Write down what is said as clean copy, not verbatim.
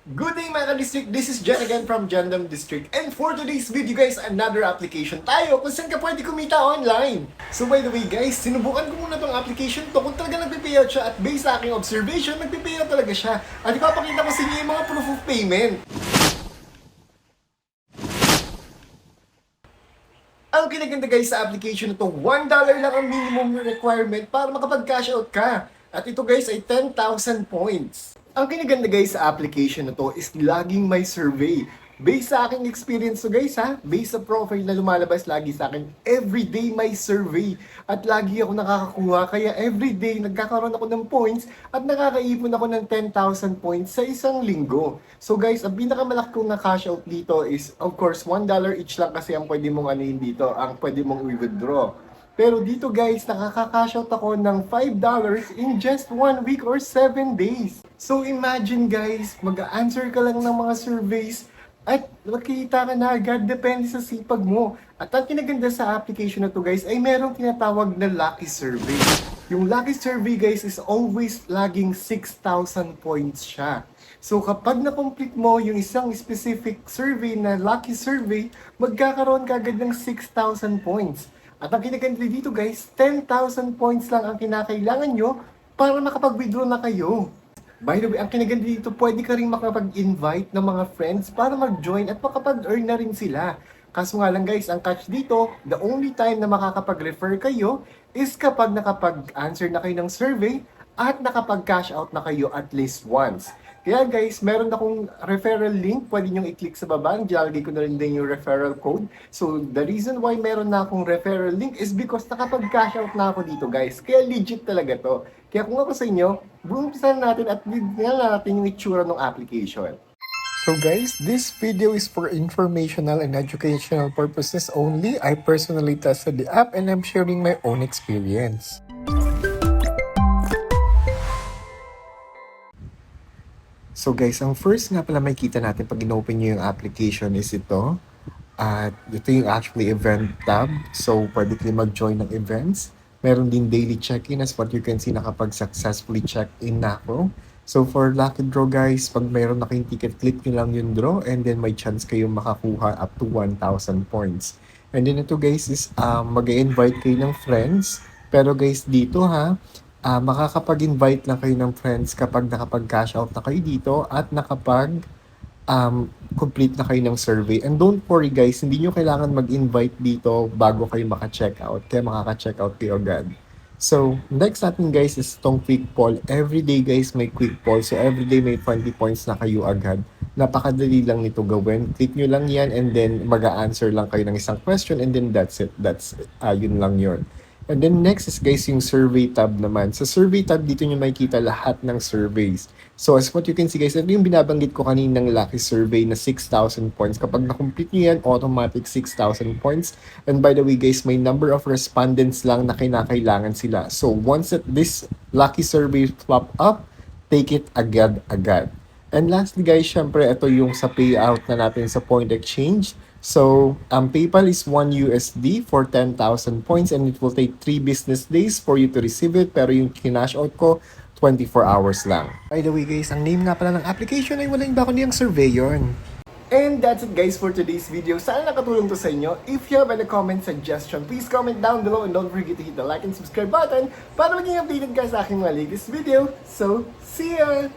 Good day mga ka-district, this is Jen again from Jendam District. And for today's video guys, another application tayo kung saan ka pwede kumita online. So by the way guys, sinubukan ko muna tong application to kung talaga nagpipayout siya at based sa aking observation, nagpipayout talaga siya. At ipapakita ko sa inyo yung mga proof of payment. Ang kinaganda guys sa application na to, $1 lang ang minimum requirement para makapag-cash out ka. At ito guys ay 10,000 points. Ang kinaganda guys sa application na to is laging may survey. Based sa aking experience to guys ha, based sa profile na lumalabas lagi sa akin, everyday may survey. At lagi ako nakakakuha, kaya everyday nagkakaroon ako ng points at nakakaipon ako ng 10,000 points sa isang linggo. So guys, ang pinakamalaki kong na-cash out dito is, of course, $1 each lang kasi ang pwede mong anuhin dito, ang pwede mong i-withdraw. Pero dito guys, nakaka-cash out ako ng $5 in just 1 week or 7 days. So imagine guys, mag-answer ka lang ng mga surveys at makikita ka na agad, depende sa sipag mo. At ang kinaganda sa application na to guys ay merong tinatawag na Lucky Survey. Yung Lucky Survey guys is always laging 6,000 points siya. So kapag na-complete mo yung isang specific survey na Lucky Survey, magkakaroon ka agad ng 6,000 points. At ang kinaganda dito guys, 10,000 points lang ang kinakailangan nyo para makapag-withdraw na kayo. By the way, ang kinaganda dito, pwede ka rin makapag-invite ng mga friends para mag-join at makapag-earn na rin sila. Kaso nga lang guys, ang catch dito, the only time na makakapag-refer kayo is kapag nakapag-answer na kayo ng survey at nakapag-cash out na kayo at least once. Kaya guys, meron akong referral link, pwede nyo i-click sa baba, dilalagay ko na rin din yung referral code. So, the reason why meron na akong referral link is because nakapag-cash out na ako dito guys. Kaya legit talaga to. Kaya kung ako sa inyo, bumpisan natin at bigyan natin yung itsura ng application. So guys, this video is for informational and educational purposes only. I personally tested the app and I'm sharing my own experience. So guys, ang first nga pala makikita natin pag in-open nyo yung application is ito. At ito yung actually event tab. So pwede kayo mag-join ng events. Meron din daily check-in as what you can see nakapag-successfully check-in na ako. So for lucky draw guys, pag mayroon na kayong ticket, click nyo lang yung draw and then may chance kayong makakuha up to 1,000 points. And then ito guys is mag-invite kayo ng friends. Pero guys dito ha, makakapag-invite lang kayo ng friends kapag nakapag-cash out na kayo dito at complete na kayo ng survey. And don't worry guys, hindi nyo kailangan mag-invite dito bago kayo maka-check out. Kaya makaka-check out kayo agad. So, next natin guys is itong quick poll. Everyday guys may quick poll. So, everyday may 20 points na kayo agad. Napakadali lang nito gawin. Click nyo lang yan and then mag-a-answer lang kayo ng isang question and then that's it. Yun lang yun. And then next is guys yung survey tab naman. Sa survey tab dito nyo makikita lahat ng surveys. So as what you can see guys, ito yung binabanggit ko kaninang Lucky Survey na 6,000 points. Kapag na-complete nyo yan, automatic 6,000 points. And by the way guys, may number of respondents lang na kinakailangan sila. So once that this Lucky Survey pop up, take it agad-agad. And lastly guys, syempre ito yung sa payout na natin sa point exchange. So, PayPal is $1 for 10,000 points and it will take 3 business days for you to receive it. Pero yung kinash out ko, 24 hours lang. By the way guys, ang name nga pala ng application ay walang iba kundi ang Surveyor. And that's it guys for today's video. Sana nakatulong to sa inyo. If you have any comment suggestion, please comment down below and don't forget to hit the like and subscribe button para maging updated ka sa aking mga latest video. So, see ya!